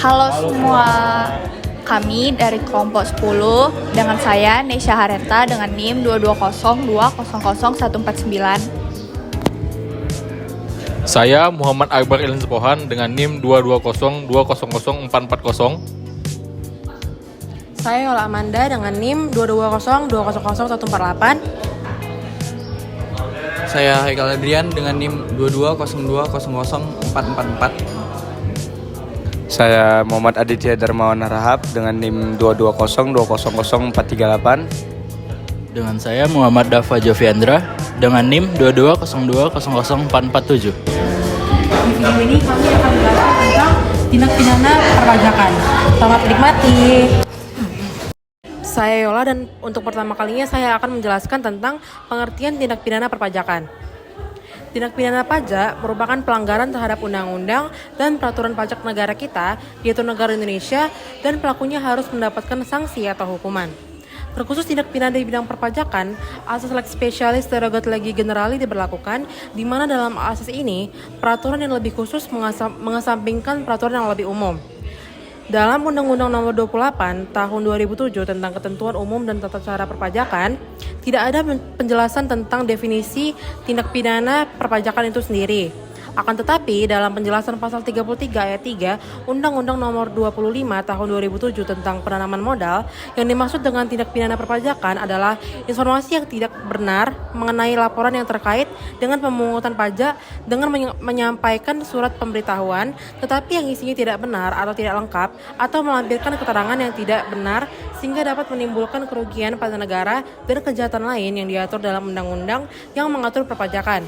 Halo semua, kami dari kelompok 10 dengan saya Nesya Harenta dengan NIM 220200149. Saya Muhammad Akbar Ilhan Sepohan dengan NIM 220200440. Saya Yola Amanda dengan NIM 220200148. Saya Haikal Adrian dengan NIM 2202000444. Saya Muhammad Aditya Darmawan Harahap dengan NIM 220200438. Dengan saya Muhammad Dafa Joviandra dengan NIM 220200447. Di video ini kami akan membahas tentang tindak pidana perpajakan. Selamat menikmati. Saya Yola dan untuk pertama kalinya saya akan menjelaskan tentang pengertian tindak pidana perpajakan. Tindak pidana pajak merupakan pelanggaran terhadap undang-undang dan peraturan pajak negara kita, yaitu negara Indonesia, dan pelakunya harus mendapatkan sanksi atau hukuman. Terkhusus tindak pidana di bidang perpajakan, asas lex specialis derogat legi generali diberlakukan, di mana dalam asas ini, peraturan yang lebih khusus mengesampingkan peraturan yang lebih umum. Dalam Undang-Undang Nomor 28 Tahun 2007 tentang Ketentuan Umum dan Tata Cara Perpajakan, tidak ada penjelasan tentang definisi tindak pidana perpajakan itu sendiri. Akan tetapi, dalam penjelasan pasal 33 ayat 3 Undang-Undang Nomor 25 Tahun 2007 tentang penanaman modal, yang dimaksud dengan tindak pidana perpajakan adalah informasi yang tidak benar mengenai laporan yang terkait dengan pemungutan pajak dengan menyampaikan surat pemberitahuan, tetapi yang isinya tidak benar atau tidak lengkap, atau melampirkan keterangan yang tidak benar sehingga dapat menimbulkan kerugian pada negara dan kejahatan lain yang diatur dalam undang-undang yang mengatur perpajakan.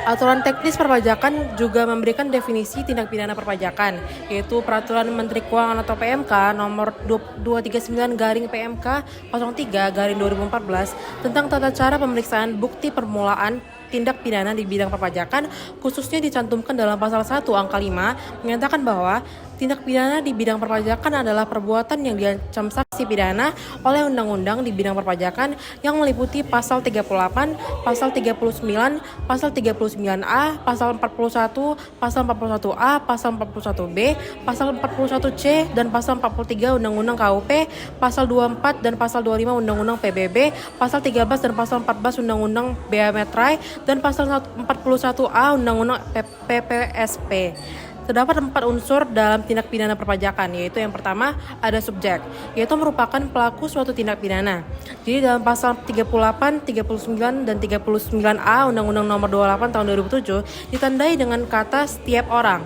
Aturan teknis perpajakan juga memberikan definisi tindak pidana perpajakan, yaitu Peraturan Menteri Keuangan atau PMK nomor 239/PMK 03/2014 tentang tata cara pemeriksaan bukti permulaan tindak pidana di bidang perpajakan, khususnya dicantumkan dalam pasal 1 angka 5 menyatakan bahwa tindak pidana di bidang perpajakan adalah perbuatan yang diancam sanksi pidana oleh undang-undang di bidang perpajakan yang meliputi pasal 38, pasal 39, pasal 39A, pasal 41, pasal 41A, pasal 41B, pasal 41C, dan pasal 43 Undang-Undang KUP, pasal 24 dan pasal 25 Undang-Undang PBB, pasal 13 dan pasal 14 Undang-Undang Bea Metrai, dan pasal 41A Undang-Undang PPSP. Terdapat 4 unsur dalam tindak pidana perpajakan, yaitu yang pertama ada subjek, yaitu merupakan pelaku suatu tindak pidana. Jadi dalam pasal 38, 39, dan 39A Undang-Undang Nomor 28 Tahun 2007 ditandai dengan kata setiap orang.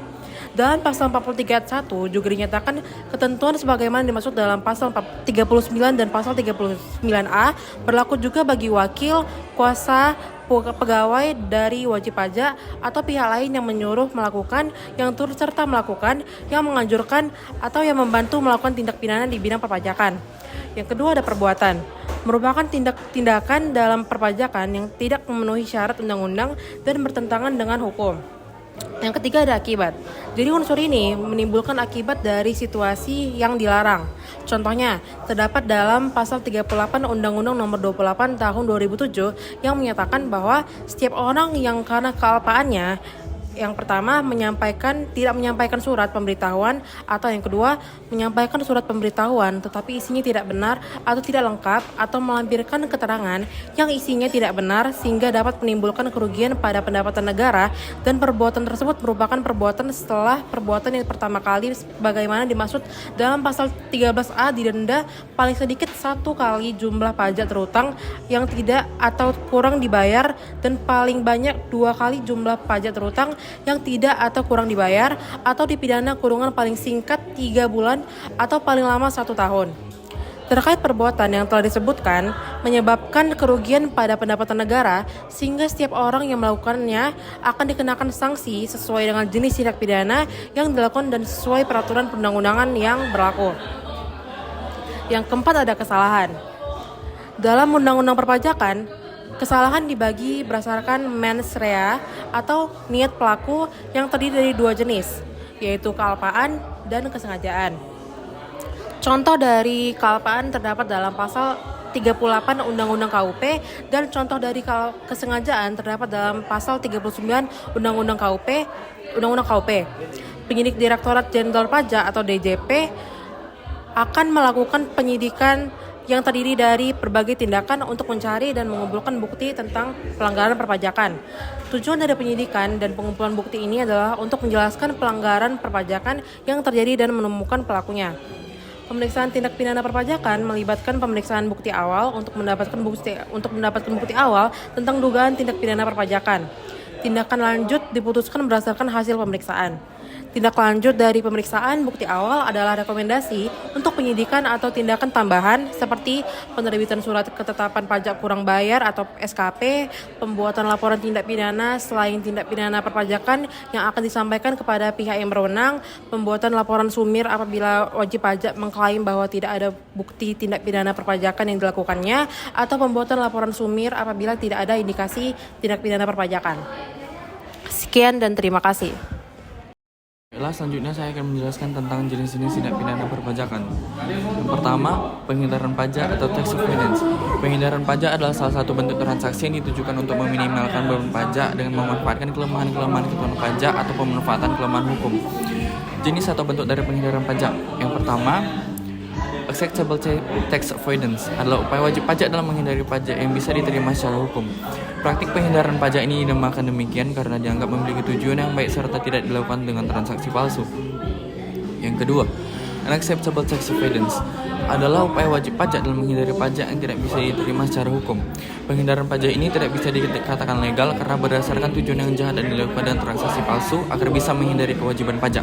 Dalam pasal 43 ayat 1 juga dinyatakan ketentuan sebagaimana dimaksud dalam pasal 39 dan pasal 39A berlaku juga bagi wakil, kuasa, pegawai dari wajib pajak atau pihak lain yang menyuruh melakukan, yang turut serta melakukan, yang menganjurkan, atau yang membantu melakukan tindak pidana di bidang perpajakan. Yang kedua ada perbuatan, merupakan tindakan dalam perpajakan yang tidak memenuhi syarat undang-undang dan bertentangan dengan hukum. Yang ketiga ada akibat. Jadi unsur ini menimbulkan akibat dari situasi yang dilarang. Contohnya, terdapat dalam pasal 38 Undang-Undang Nomor 28 Tahun 2007 yang menyatakan bahwa setiap orang yang karena kealpaannya, yang pertama tidak menyampaikan surat pemberitahuan, atau yang kedua menyampaikan surat pemberitahuan tetapi isinya tidak benar atau tidak lengkap, atau melampirkan keterangan yang isinya tidak benar sehingga dapat menimbulkan kerugian pada pendapatan negara, dan perbuatan tersebut merupakan perbuatan setelah perbuatan yang pertama kali sebagaimana dimaksud dalam pasal 13A, didenda paling sedikit 1 kali jumlah pajak terutang yang tidak atau kurang dibayar, dan paling banyak 2 kali jumlah pajak terutang yang tidak atau kurang dibayar, atau dipidana kurungan paling singkat 3 bulan atau paling lama 1 tahun. Terkait perbuatan yang telah disebutkan menyebabkan kerugian pada pendapatan negara, sehingga setiap orang yang melakukannya akan dikenakan sanksi sesuai dengan jenis tindak pidana yang dilakukan dan sesuai peraturan perundang-undangan yang berlaku. Yang keempat ada kesalahan. Dalam Undang-Undang Perpajakan, kesalahan dibagi berdasarkan mens rea atau niat pelaku yang terdiri dari 2 jenis, yaitu kealpaan dan kesengajaan. Contoh dari kealpaan terdapat dalam pasal 38 Undang-Undang KUP, dan contoh dari kesengajaan terdapat dalam pasal 39 Undang-Undang KUP. penyidik Direktorat Jenderal Pajak atau DJP akan melakukan penyidikan yang terdiri dari berbagai tindakan untuk mencari dan mengumpulkan bukti tentang pelanggaran perpajakan. Tujuan dari penyidikan dan pengumpulan bukti ini adalah untuk menjelaskan pelanggaran perpajakan yang terjadi dan menemukan pelakunya. Pemeriksaan tindak pidana perpajakan melibatkan pemeriksaan bukti awal untuk mendapatkan bukti awal tentang dugaan tindak pidana perpajakan. Tindakan lanjut diputuskan berdasarkan hasil pemeriksaan. Tindak lanjut dari pemeriksaan bukti awal adalah rekomendasi untuk penyidikan atau tindakan tambahan seperti penerbitan surat ketetapan pajak kurang bayar atau SKP, pembuatan laporan tindak pidana selain tindak pidana perpajakan yang akan disampaikan kepada pihak yang berwenang, pembuatan laporan sumir apabila wajib pajak mengklaim bahwa tidak ada bukti tindak pidana perpajakan yang dilakukannya, atau pembuatan laporan sumir apabila tidak ada indikasi tindak pidana perpajakan. Sekian dan terima kasih. Selanjutnya saya akan menjelaskan tentang jenis-jenis tindak pidana perpajakan. Yang pertama, penghindaran pajak atau tax avoidance. Penghindaran pajak adalah salah satu bentuk transaksi yang ditujukan untuk meminimalkan beban pajak dengan memanfaatkan kelemahan-kelemahan ketentuan pajak atau pemanfaatan kelemahan hukum. Jenis atau bentuk dari penghindaran pajak. Yang pertama, acceptable tax avoidance adalah upaya wajib pajak dalam menghindari pajak yang bisa diterima secara hukum. Praktik penghindaran pajak ini dinamakan demikian karena dianggap memiliki tujuan yang baik serta tidak dilakukan dengan transaksi palsu. Yang kedua, unacceptable tax avoidance adalah upaya wajib pajak dalam menghindari pajak yang tidak bisa diterima secara hukum. Penghindaran pajak ini tidak bisa dikatakan legal karena berdasarkan tujuan yang jahat dan dilakukan dengan transaksi palsu agar bisa menghindari kewajiban pajak.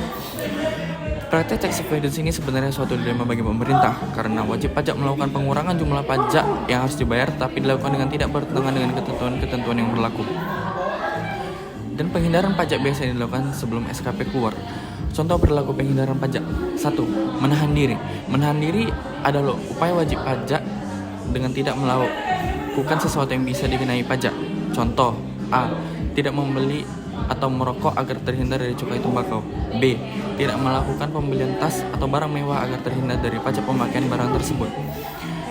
Praktek tax avoidance ini sebenarnya suatu dilema bagi pemerintah karena wajib pajak melakukan pengurangan jumlah pajak yang harus dibayar tapi dilakukan dengan tidak bertentangan dengan ketentuan-ketentuan yang berlaku. Dan penghindaran pajak biasanya dilakukan sebelum SKP keluar. Contoh perilaku penghindaran pajak. 1. Menahan diri. Menahan diri adalah upaya wajib pajak dengan tidak melakukan sesuatu yang bisa dikenai pajak. Contoh A. Tidak membeli atau merokok agar terhindar dari cukai tembakau. B. Tidak melakukan pembelian tas atau barang mewah agar terhindar dari pajak pemakaian barang tersebut.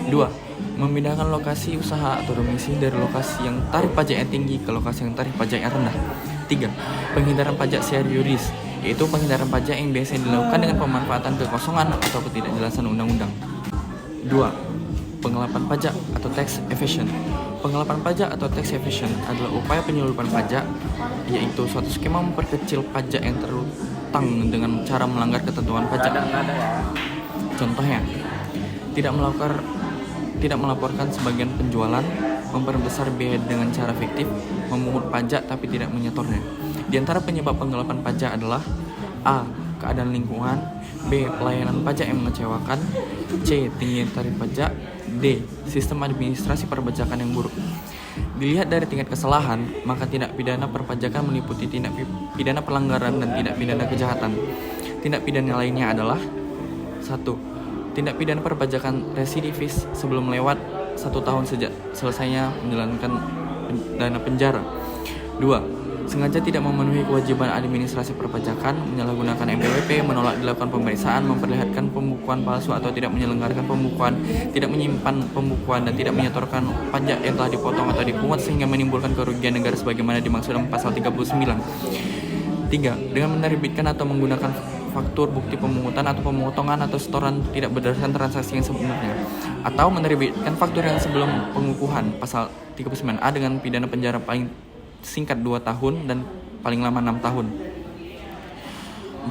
2. Memindahkan lokasi usaha atau domisili dari lokasi yang tarif pajaknya tinggi ke lokasi yang tarif pajaknya rendah. 3. Penghindaran pajak secara yuridis, yaitu penghindaran pajak yang biasanya dilakukan dengan pemanfaatan kekosongan atau ketidakjelasan undang-undang. 2. Penggelapan pajak atau tax evasion. Penggelapan pajak atau tax evasion adalah upaya penyelundupan pajak, yaitu suatu skema memperkecil pajak yang terutang dengan cara melanggar ketentuan pajak. Contohnya, tidak melaporkan sebagian penjualan, memperbesar biaya dengan cara fiktif, memungut pajak tapi tidak menyetornya. Di antara penyebab penggelapan pajak adalah A. Keadaan lingkungan, B. Pelayanan pajak yang mengecewakan, C. Tingginya tarif pajak, D. Sistem administrasi perpajakan yang buruk. Dilihat dari tingkat kesalahan, maka tindak pidana perpajakan meliputi tindak pidana pelanggaran dan tindak pidana kejahatan. Tindak pidana lainnya adalah 1. Tindak pidana perpajakan residivis sebelum lewat 1 tahun sejak selesainya menjalankan dana penjara. 2. Sengaja tidak memenuhi kewajiban administrasi perpajakan, menyalahgunakan NPWP, menolak dilakukan pemeriksaan, memperlihatkan pembukuan palsu atau tidak menyelenggarakan pembukuan, tidak menyimpan pembukuan, dan tidak menyetorkan pajak yang telah dipotong atau dipungut sehingga menimbulkan kerugian negara sebagaimana dimaksud dalam pasal 39. 3. Dengan menerbitkan atau menggunakan faktur, bukti pemungutan atau pemotongan atau setoran tidak berdasarkan transaksi yang sebenarnya, atau menerbitkan faktur yang sebelum pengukuhan pasal 39A dengan pidana penjara paling singkat 2 tahun dan paling lama 6 tahun.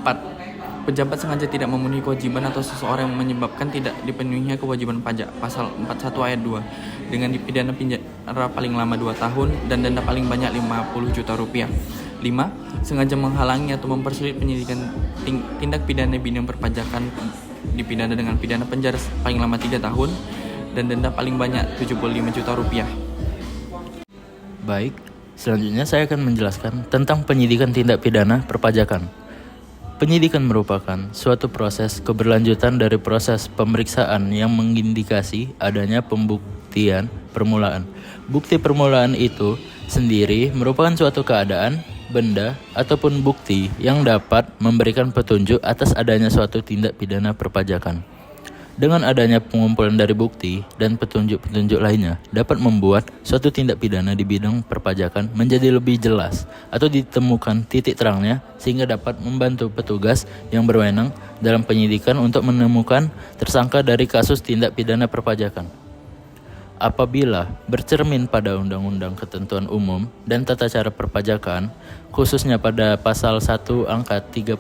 4. Pejabat sengaja tidak memenuhi kewajiban atau seseorang yang menyebabkan tidak dipenuhinya kewajiban pajak pasal 41 ayat 2 dengan dipidana penjara paling lama 2 tahun dan denda paling banyak 50 juta rupiah. 5. Sengaja menghalangi atau mempersulit penyidikan tindak pidana bidang perpajakan dipidana dengan pidana penjara paling lama 3 tahun dan denda paling banyak 75 juta rupiah. Baik, selanjutnya saya akan menjelaskan tentang penyidikan tindak pidana perpajakan. Penyidikan merupakan suatu proses keberlanjutan dari proses pemeriksaan yang mengindikasi adanya pembuktian permulaan. Bukti permulaan itu sendiri merupakan suatu keadaan, benda, ataupun bukti yang dapat memberikan petunjuk atas adanya suatu tindak pidana perpajakan. Dengan adanya pengumpulan dari bukti dan petunjuk-petunjuk lainnya dapat membuat suatu tindak pidana di bidang perpajakan menjadi lebih jelas atau ditemukan titik terangnya sehingga dapat membantu petugas yang berwenang dalam penyidikan untuk menemukan tersangka dari kasus tindak pidana perpajakan. Apabila bercermin pada Undang-Undang Ketentuan Umum dan Tata Cara Perpajakan, khususnya pada pasal 1 angka 31,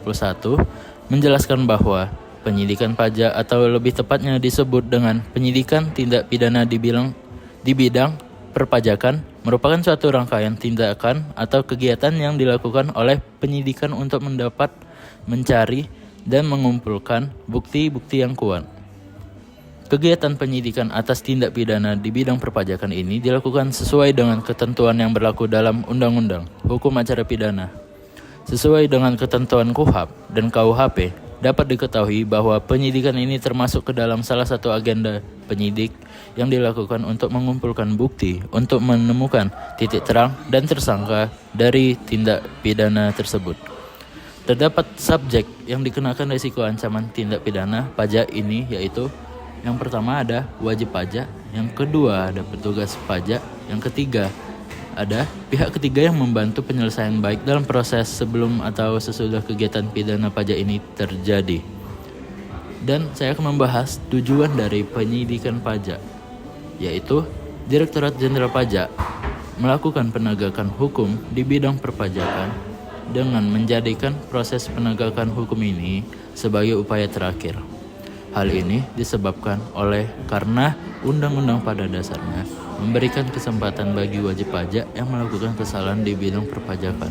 menjelaskan bahwa penyidikan pajak atau lebih tepatnya disebut dengan penyidikan tindak pidana di bidang perpajakan merupakan suatu rangkaian tindakan atau kegiatan yang dilakukan oleh penyidikan untuk mendapat, mencari, dan mengumpulkan bukti-bukti yang kuat. Kegiatan penyidikan atas tindak pidana di bidang perpajakan ini dilakukan sesuai dengan ketentuan yang berlaku dalam Undang-Undang Hukum Acara Pidana. Sesuai dengan ketentuan KUHP dan KUHP, dapat diketahui bahwa penyidikan ini termasuk ke dalam salah satu agenda penyidik yang dilakukan untuk mengumpulkan bukti untuk menemukan titik terang dan tersangka dari tindak pidana tersebut. Terdapat subjek yang dikenakan risiko ancaman tindak pidana pajak ini, yaitu yang pertama ada wajib pajak, yang kedua ada petugas pajak, yang ketiga ada pihak ketiga yang membantu penyelesaian baik dalam proses sebelum atau sesudah kegiatan pidana pajak ini terjadi. Dan saya akan membahas tujuan dari penyidikan pajak, yaitu Direktorat Jenderal Pajak melakukan penegakan hukum di bidang perpajakan dengan menjadikan proses penegakan hukum ini sebagai upaya terakhir. Hal ini disebabkan karena undang-undang pada dasarnya memberikan kesempatan bagi wajib pajak yang melakukan kesalahan di bidang perpajakan,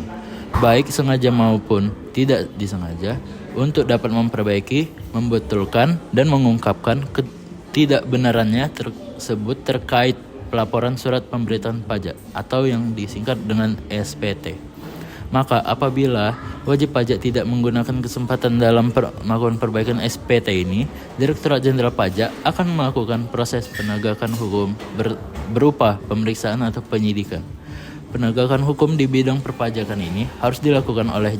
baik sengaja maupun tidak disengaja, untuk dapat memperbaiki, membetulkan, dan mengungkapkan ketidakbenarannya tersebut terkait pelaporan surat pemberitahuan pajak atau yang disingkat dengan SPT. Maka apabila wajib pajak tidak menggunakan kesempatan dalam melakukan perbaikan SPT ini, Direktorat Jenderal Pajak akan melakukan proses penegakan hukum berupa pemeriksaan atau penyidikan. Penegakan hukum di bidang perpajakan ini harus dilakukan oleh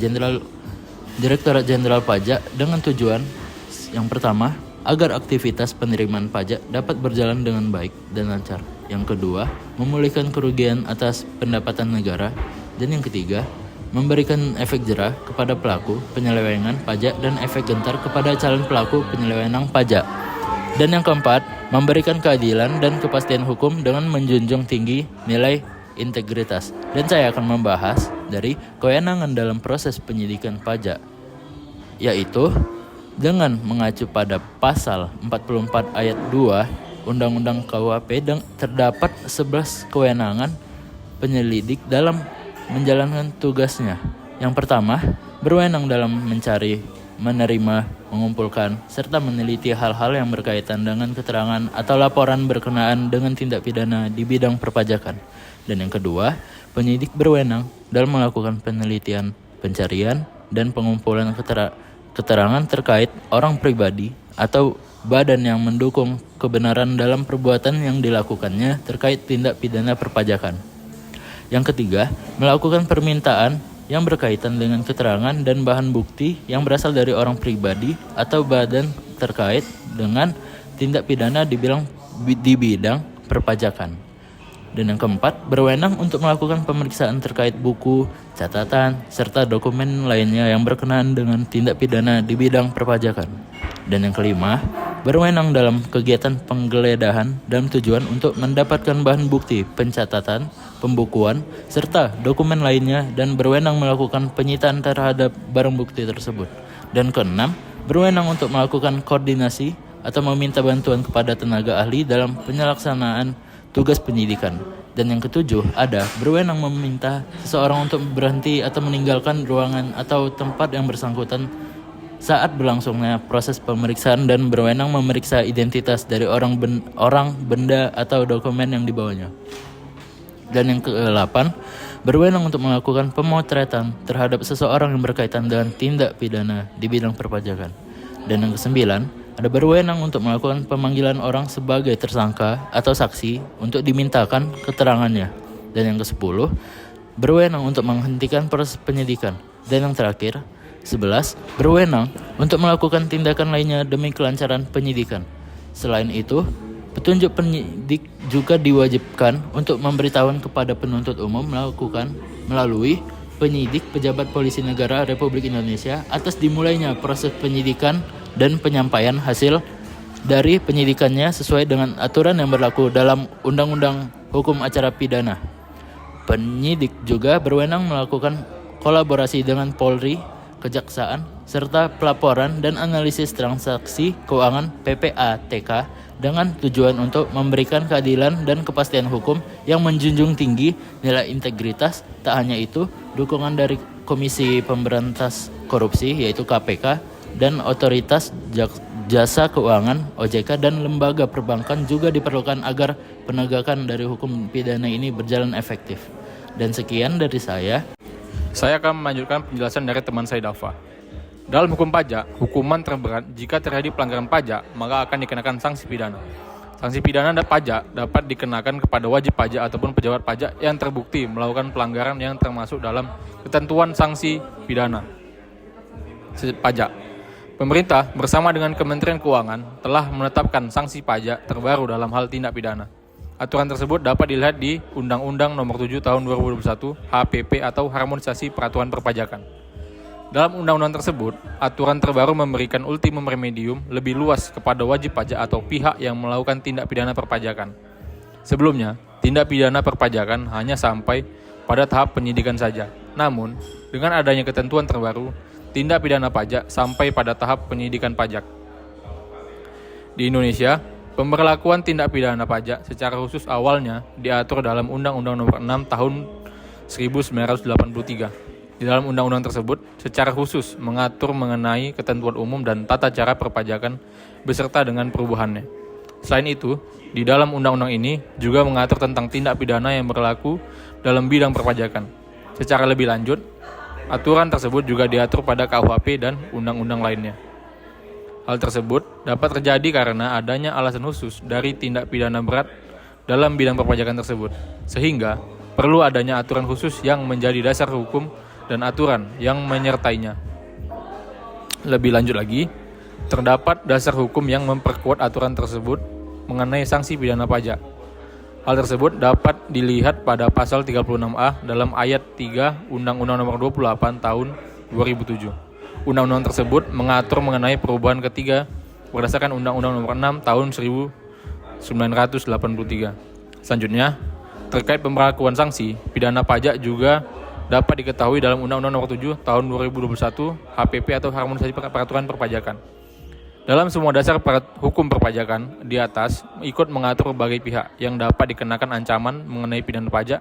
Direktorat Jenderal Pajak dengan tujuan yang pertama, agar aktivitas penerimaan pajak dapat berjalan dengan baik dan lancar. Yang kedua, memulihkan kerugian atas pendapatan negara. Dan yang ketiga, memberikan efek jerah kepada pelaku penyelewengan pajak dan efek gentar kepada calon pelaku penyelewengan pajak. Dan yang keempat, memberikan keadilan dan kepastian hukum dengan menjunjung tinggi nilai integritas. Dan saya akan membahas dari kewenangan dalam proses penyidikan pajak, yaitu dengan mengacu pada pasal 44 ayat 2 Undang-Undang KUHP terdapat 11 kewenangan penyelidik dalam menjalankan tugasnya. Yang pertama, berwenang dalam mencari, menerima, mengumpulkan, serta meneliti hal-hal yang berkaitan dengan keterangan atau laporan berkenaan dengan tindak pidana di bidang perpajakan. Dan yang kedua, penyidik berwenang dalam melakukan penelitian, pencarian, dan pengumpulan keterangan terkait orang pribadi atau badan yang mendukung kebenaran dalam perbuatan yang dilakukannya terkait tindak pidana perpajakan. Yang ketiga, melakukan permintaan yang berkaitan dengan keterangan dan bahan bukti yang berasal dari orang pribadi atau badan terkait dengan tindak pidana di bidang perpajakan. Dan yang keempat, berwenang untuk melakukan pemeriksaan terkait buku, catatan, serta dokumen lainnya yang berkenaan dengan tindak pidana di bidang perpajakan. Dan yang kelima, berwenang dalam kegiatan penggeledahan dalam tujuan untuk mendapatkan bahan bukti, pencatatan, pembukuan, serta dokumen lainnya, dan berwenang melakukan penyitaan terhadap barang bukti tersebut. Dan keenam, berwenang untuk melakukan koordinasi atau meminta bantuan kepada tenaga ahli dalam penyelaksanaan tugas penyidikan. Dan yang ketujuh, ada berwenang meminta seseorang untuk berhenti atau meninggalkan ruangan atau tempat yang bersangkutan saat berlangsungnya proses pemeriksaan, dan berwenang memeriksa identitas dari orang, benda, atau dokumen yang dibawanya. Dan yang ke-8, berwenang untuk melakukan pemotretan terhadap seseorang yang berkaitan dengan tindak pidana di bidang perpajakan. Dan yang ke-9, ada berwenang untuk melakukan pemanggilan orang sebagai tersangka atau saksi untuk dimintakan keterangannya. Dan yang ke-10, berwenang untuk menghentikan proses penyidikan. Dan yang terakhir, 11, berwenang untuk melakukan tindakan lainnya demi kelancaran penyidikan. Selain itu, petunjuk penyidik juga diwajibkan untuk memberitahuan kepada penuntut umum melalui penyidik pejabat polisi negara Republik Indonesia atas dimulainya proses penyidikan dan penyampaian hasil dari penyidikannya sesuai dengan aturan yang berlaku dalam Undang-Undang Hukum Acara Pidana. Penyidik juga berwenang melakukan kolaborasi dengan Polri, Kejaksaan, serta pelaporan dan analisis transaksi keuangan (PPATK) dengan tujuan untuk memberikan keadilan dan kepastian hukum yang menjunjung tinggi nilai integritas. Tak hanya itu, dukungan dari Komisi Pemberantas Korupsi yaitu KPK dan Otoritas Jasa Keuangan (OJK) dan lembaga perbankan juga diperlukan agar penegakan dari hukum pidana ini berjalan efektif. Dan sekian dari saya. Saya akan melanjutkan penjelasan dari teman saya Dafa. Dalam hukum pajak, hukuman terberat jika terjadi pelanggaran pajak, maka akan dikenakan sanksi pidana. Sanksi pidana dan pajak dapat dikenakan kepada wajib pajak ataupun pejabat pajak yang terbukti melakukan pelanggaran yang termasuk dalam ketentuan sanksi pidana pajak. Pemerintah bersama dengan Kementerian Keuangan telah menetapkan sanksi pajak terbaru dalam hal tindak pidana. Aturan tersebut dapat dilihat di Undang-Undang Nomor 7 Tahun 2021 HPP atau Harmonisasi Peraturan Perpajakan. Dalam undang-undang tersebut, aturan terbaru memberikan ultimum remedium lebih luas kepada wajib pajak atau pihak yang melakukan tindak pidana perpajakan. Sebelumnya, tindak pidana perpajakan hanya sampai pada tahap penyidikan saja. Namun, dengan adanya ketentuan terbaru, tindak pidana pajak sampai pada tahap penyidikan pajak. Di Indonesia, pemberlakuan tindak pidana pajak secara khusus awalnya diatur dalam Undang-Undang Nomor 6 Tahun 1983. Di dalam undang-undang tersebut, secara khusus mengatur mengenai ketentuan umum dan tata cara perpajakan beserta dengan perubahannya. Selain itu, di dalam undang-undang ini juga mengatur tentang tindak pidana yang berlaku dalam bidang perpajakan. Secara lebih lanjut, aturan tersebut juga diatur pada KUHP dan undang-undang lainnya. Hal tersebut dapat terjadi karena adanya alasan khusus dari tindak pidana berat dalam bidang perpajakan tersebut, sehingga perlu adanya aturan khusus yang menjadi dasar hukum dan aturan yang menyertainya. Lebih lanjut lagi, terdapat dasar hukum yang memperkuat aturan tersebut mengenai sanksi pidana pajak. Hal tersebut dapat dilihat pada pasal 36A dalam ayat 3 Undang-Undang Nomor 28 Tahun 2007. Undang-undang tersebut mengatur mengenai perubahan ketiga berdasarkan Undang-Undang Nomor 6 Tahun 1983. Selanjutnya, terkait pemberlakuan sanksi pidana pajak juga dapat diketahui dalam Undang-Undang Nomor 7 Tahun 2021 HPP atau Harmonisasi Peraturan Perpajakan. Dalam semua dasar hukum perpajakan di atas ikut mengatur berbagai pihak yang dapat dikenakan ancaman mengenai pidana pajak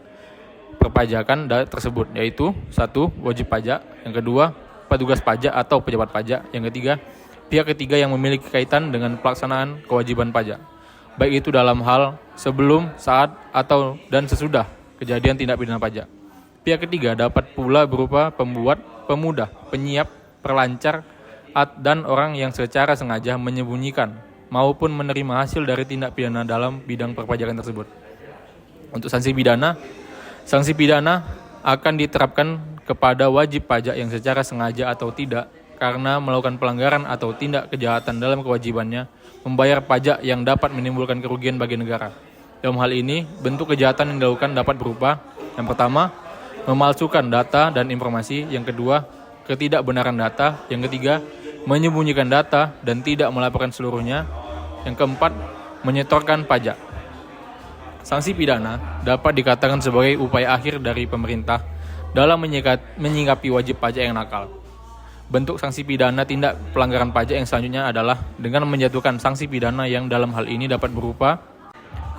perpajakan tersebut, yaitu 1. Wajib pajak, yang kedua petugas pajak atau pejabat pajak, yang ketiga pihak ketiga yang memiliki kaitan dengan pelaksanaan kewajiban pajak, baik itu dalam hal sebelum, saat, atau dan sesudah kejadian tindak pidana pajak. Pihak ketiga dapat pula berupa pembuat, pemudah, penyiap, perlancar, dan orang yang secara sengaja menyembunyikan maupun menerima hasil dari tindak pidana dalam bidang perpajakan tersebut. Untuk sanksi pidana akan diterapkan kepada wajib pajak yang secara sengaja atau tidak karena melakukan pelanggaran atau tindak kejahatan dalam kewajibannya membayar pajak yang dapat menimbulkan kerugian bagi negara. Dalam hal ini, bentuk kejahatan yang dilakukan dapat berupa: yang pertama, memalsukan data dan informasi; yang kedua, ketidakbenaran data; yang ketiga, menyembunyikan data dan tidak melaporkan seluruhnya; yang keempat, menyetorkan pajak. Sanksi pidana dapat dikatakan sebagai upaya akhir dari pemerintah dalam menyikapi wajib pajak yang nakal. Bentuk sanksi pidana tindak pelanggaran pajak yang selanjutnya adalah dengan menjatuhkan sanksi pidana yang dalam hal ini dapat berupa: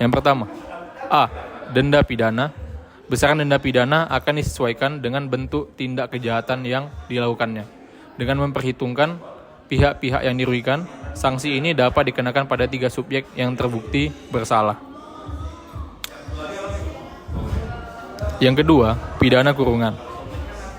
yang pertama, A. Denda pidana. Besaran denda pidana akan disesuaikan dengan bentuk tindak kejahatan yang dilakukannya. Dengan memperhitungkan pihak-pihak yang dirugikan, sanksi ini dapat dikenakan pada 3 subjek yang terbukti bersalah. Yang kedua, pidana kurungan.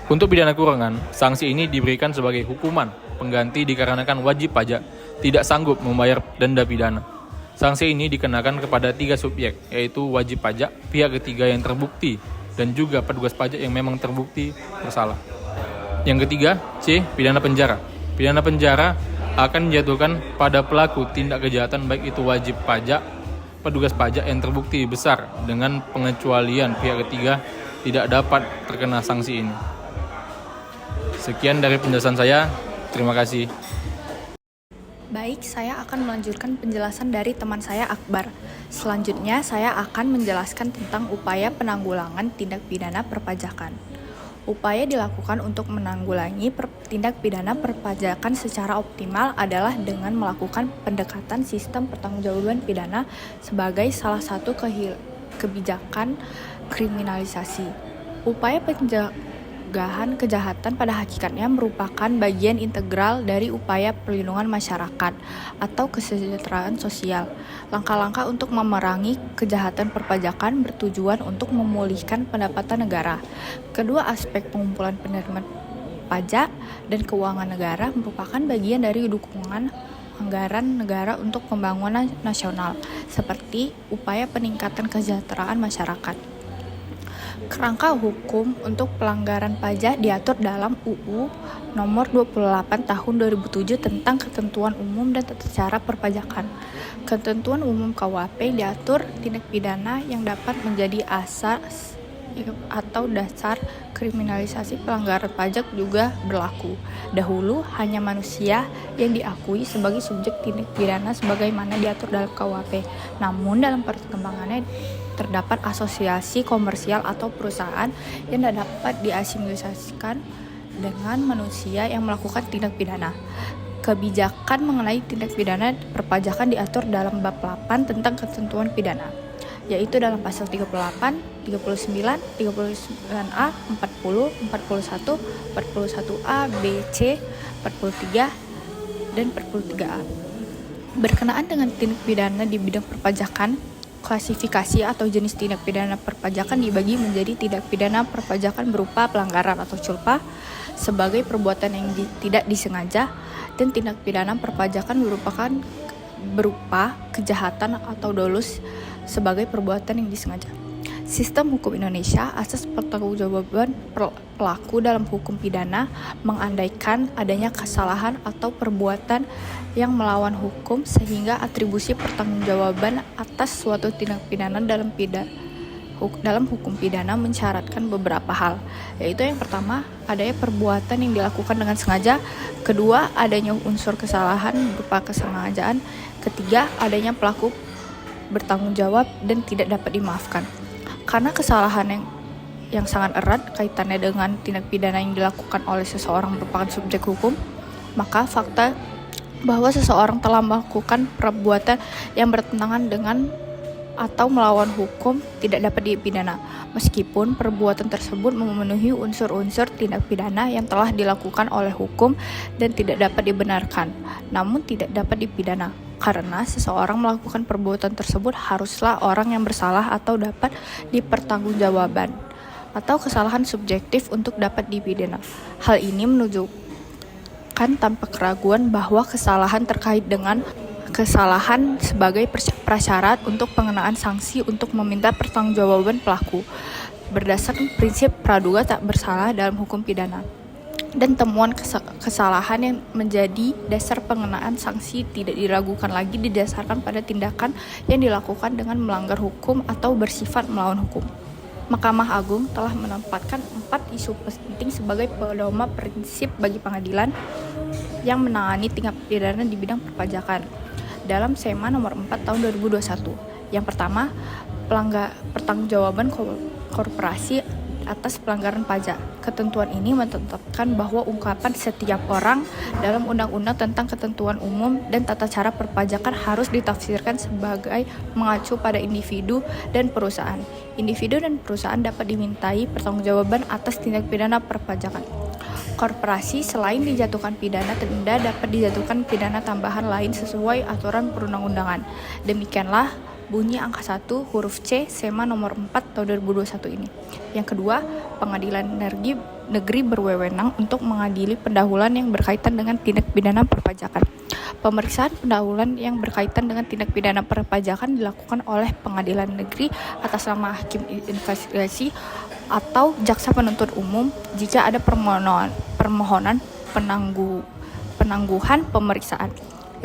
Untuk pidana kurungan, sanksi ini diberikan sebagai hukuman pengganti dikarenakan wajib pajak tidak sanggup membayar denda pidana. Sanksi ini dikenakan kepada 3 subjek, yaitu wajib pajak, pihak ketiga yang terbukti, dan juga petugas pajak yang memang terbukti bersalah. Yang ketiga, C. Pidana penjara. Pidana penjara akan dijatuhkan pada pelaku tindak kejahatan baik itu wajib pajak, petugas pajak yang terbukti besar dengan pengecualian pihak ketiga tidak dapat terkena sanksi ini. Sekian dari penjelasan saya. Terima kasih. Baik, saya akan melanjutkan penjelasan dari teman saya Akbar. Selanjutnya, saya akan menjelaskan tentang upaya penanggulangan tindak pidana perpajakan. Upaya dilakukan untuk menanggulangi tindak pidana perpajakan secara optimal adalah dengan melakukan pendekatan sistem pertanggungjawaban pidana sebagai salah satu kebijakan kriminalisasi. Upaya pencegahan kejahatan pada hakikatnya merupakan bagian integral dari upaya perlindungan masyarakat atau kesejahteraan sosial. Langkah-langkah untuk memerangi kejahatan perpajakan bertujuan untuk memulihkan pendapatan negara. Kedua aspek pengumpulan penerimaan pajak dan keuangan negara merupakan bagian dari dukungan anggaran negara untuk pembangunan nasional, seperti upaya peningkatan kesejahteraan masyarakat. Kerangka hukum untuk pelanggaran pajak diatur dalam UU Nomor 28 Tahun 2007 tentang Ketentuan Umum dan Tata Cara Perpajakan. Ketentuan Umum KUHP diatur tindak pidana yang dapat menjadi asas atau dasar kriminalisasi pelanggaran pajak juga berlaku. Dahulu hanya manusia yang diakui sebagai subjek tindak pidana sebagaimana diatur dalam KUHP. Namun dalam perkembangannya terdapat asosiasi komersial atau perusahaan yang tidak dapat diasimilasikan dengan manusia yang melakukan tindak pidana. Kebijakan mengenai tindak pidana perpajakan diatur dalam bab 8 tentang ketentuan pidana, yaitu dalam pasal 38, 39, 39A, 40, 41, 41A, B, C, 43, dan 43A. Berkenaan dengan tindak pidana di bidang perpajakan, klasifikasi atau jenis tindak pidana perpajakan dibagi menjadi tindak pidana perpajakan berupa pelanggaran atau culpa sebagai perbuatan yang tidak disengaja, dan tindak pidana perpajakan berupa kejahatan atau dolus sebagai perbuatan yang disengaja. Sistem hukum Indonesia, asas pertanggungjawaban pelaku dalam hukum pidana mengandaikan adanya kesalahan atau perbuatan yang melawan hukum, sehingga atribusi pertanggungjawaban atas suatu tindak pidana dalam hukum pidana mensyaratkan beberapa hal, yaitu yang pertama, adanya perbuatan yang dilakukan dengan sengaja; kedua, adanya unsur kesalahan berupa kesengajaan; ketiga, adanya pelaku bertanggung jawab dan tidak dapat dimaafkan. Karena kesalahan yang sangat erat kaitannya dengan tindak pidana yang dilakukan oleh seseorang merupakan subjek hukum, maka fakta bahwa seseorang telah melakukan perbuatan yang bertentangan dengan atau melawan hukum tidak dapat dipidana, meskipun perbuatan tersebut memenuhi unsur-unsur tindak pidana yang telah dilakukan oleh hukum dan tidak dapat dibenarkan, namun tidak dapat dipidana. Karena seseorang melakukan perbuatan tersebut haruslah orang yang bersalah atau dapat dipertanggungjawaban, atau kesalahan subjektif untuk dapat dipidana. Hal ini menunjukkan tanpa keraguan bahwa kesalahan terkait dengan kesalahan sebagai prasyarat untuk pengenaan sanksi untuk meminta pertanggungjawaban pelaku berdasarkan prinsip praduga tak bersalah dalam hukum pidana, dan temuan kesalahan yang menjadi dasar pengenaan sanksi tidak diragukan lagi didasarkan pada tindakan yang dilakukan dengan melanggar hukum atau bersifat melawan hukum. Mahkamah Agung telah menempatkan 4 isu penting sebagai pedoman prinsip bagi pengadilan yang menangani tindak pidana di bidang perpajakan dalam SEMA nomor 4 tahun 2021. Yang pertama, pertanggungjawaban korporasi atas pelanggaran pajak. Ketentuan ini menetapkan bahwa ungkapan setiap orang dalam Undang-Undang tentang Ketentuan Umum dan Tata Cara Perpajakan harus ditafsirkan sebagai mengacu pada individu dan perusahaan. Individu dan perusahaan dapat dimintai pertanggungjawaban atas tindak pidana perpajakan. Korporasi selain dijatuhkan pidana denda dapat dijatuhkan pidana tambahan lain sesuai aturan perundang-undangan. Demikianlah bunyi angka 1 huruf C SEMA nomor 4 tahun 2021 ini. Yang kedua, pengadilan negeri berwenang untuk mengadili pendahuluan yang berkaitan dengan tindak pidana perpajakan. Pemeriksaan pendahuluan yang berkaitan dengan tindak pidana perpajakan dilakukan oleh pengadilan negeri atas nama hakim investigasi atau jaksa penuntut umum jika ada permohonan penangguhan pemeriksaan.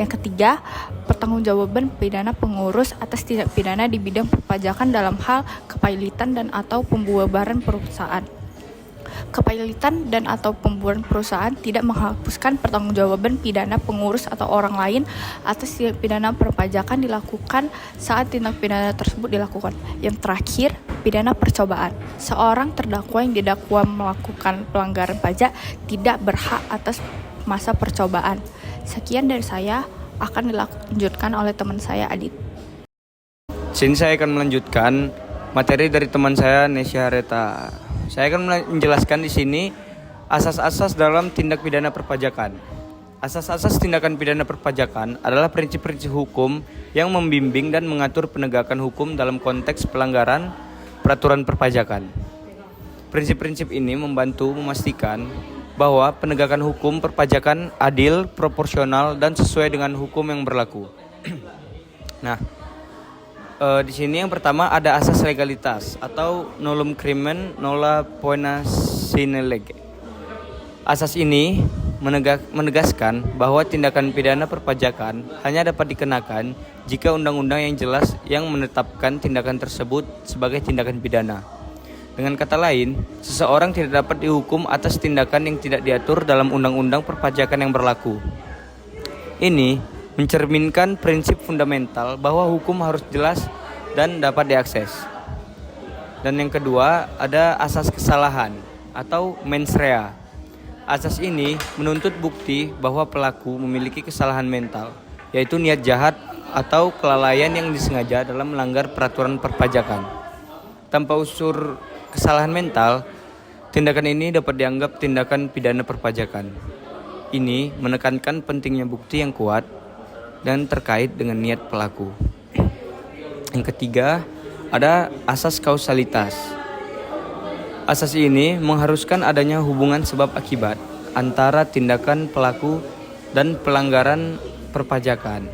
Yang ketiga, pertanggungjawaban pidana pengurus atas tindak pidana di bidang perpajakan dalam hal kepailitan dan atau pembubaran perusahaan. Kepailitan dan atau pembubaran perusahaan tidak menghapuskan pertanggungjawaban pidana pengurus atau orang lain atas tindak pidana perpajakan dilakukan saat tindak pidana tersebut dilakukan. Yang terakhir, pidana percobaan. Seorang terdakwa yang didakwa melakukan pelanggaran pajak tidak berhak atas masa percobaan. Sekian dari saya, akan dilanjutkan oleh teman saya Adit. Sini saya akan melanjutkan materi dari teman saya Nesya Reta. Saya akan menjelaskan di sini asas-asas dalam tindak pidana perpajakan. Asas-asas tindakan pidana perpajakan adalah prinsip-prinsip hukum yang membimbing dan mengatur penegakan hukum dalam konteks pelanggaran peraturan perpajakan. Prinsip-prinsip ini membantu memastikan bahwa penegakan hukum perpajakan adil, proporsional, dan sesuai dengan hukum yang berlaku. Nah, di sini yang pertama ada asas legalitas atau nullum crimen nolla poena sine lege. Asas ini menegaskan bahwa tindakan pidana perpajakan hanya dapat dikenakan jika undang-undang yang jelas yang menetapkan tindakan tersebut sebagai tindakan pidana. Dengan kata lain, seseorang tidak dapat dihukum atas tindakan yang tidak diatur dalam undang-undang perpajakan yang berlaku. Ini mencerminkan prinsip fundamental bahwa hukum harus jelas dan dapat diakses. Dan yang kedua, ada asas kesalahan atau mens rea. Asas ini menuntut bukti bahwa pelaku memiliki kesalahan mental, yaitu niat jahat atau kelalaian yang disengaja dalam melanggar peraturan perpajakan. Tanpa unsur kesalahan mental, tindakan ini dapat dianggap tindakan pidana perpajakan. Ini menekankan pentingnya bukti yang kuat dan terkait dengan niat pelaku. Yang ketiga, ada asas kausalitas. Asas ini mengharuskan adanya hubungan sebab akibat antara tindakan pelaku dan pelanggaran perpajakan.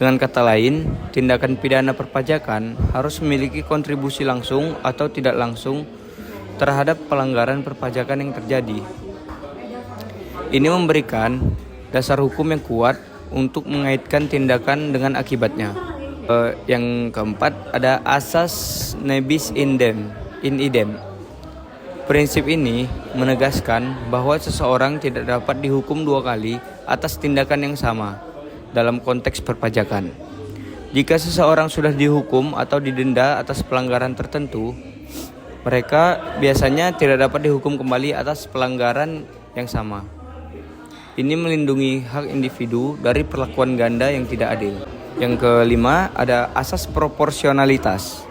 Dengan kata lain, tindakan pidana perpajakan harus memiliki kontribusi langsung atau tidak langsung terhadap pelanggaran perpajakan yang terjadi. Ini memberikan dasar hukum yang kuat untuk mengaitkan tindakan dengan akibatnya. Yang keempat ada asas ne bis in idem. Prinsip ini menegaskan bahwa seseorang tidak dapat dihukum dua kali atas tindakan yang sama dalam konteks perpajakan. Jika seseorang sudah dihukum atau didenda atas pelanggaran tertentu, mereka biasanya tidak dapat dihukum kembali atas pelanggaran yang sama. Ini melindungi hak individu dari perlakuan ganda yang tidak adil. Yang kelima ada asas proporsionalitas.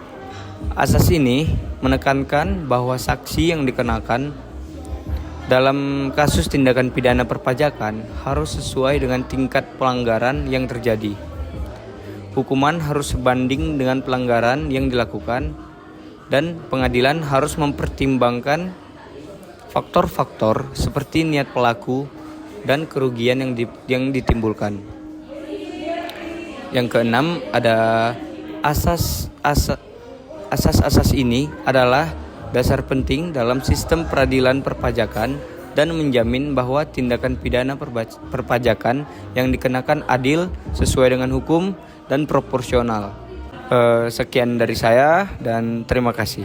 Asas ini menekankan bahwa saksi yang dikenakan dalam kasus tindakan pidana perpajakan harus sesuai dengan tingkat pelanggaran yang terjadi. Hukuman harus sebanding dengan pelanggaran yang dilakukan dan pengadilan harus mempertimbangkan faktor-faktor seperti niat pelaku dan kerugian yang ditimbulkan. Yang keenam ada asas ini adalah dasar penting dalam sistem peradilan perpajakan dan menjamin bahwa tindakan pidana perpajakan yang dikenakan adil, sesuai dengan hukum, dan proporsional. Sekian dari saya dan terima kasih.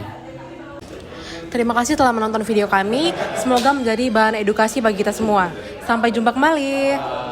Terima kasih telah menonton video kami. Semoga menjadi bahan edukasi bagi kita semua. Sampai jumpa kembali.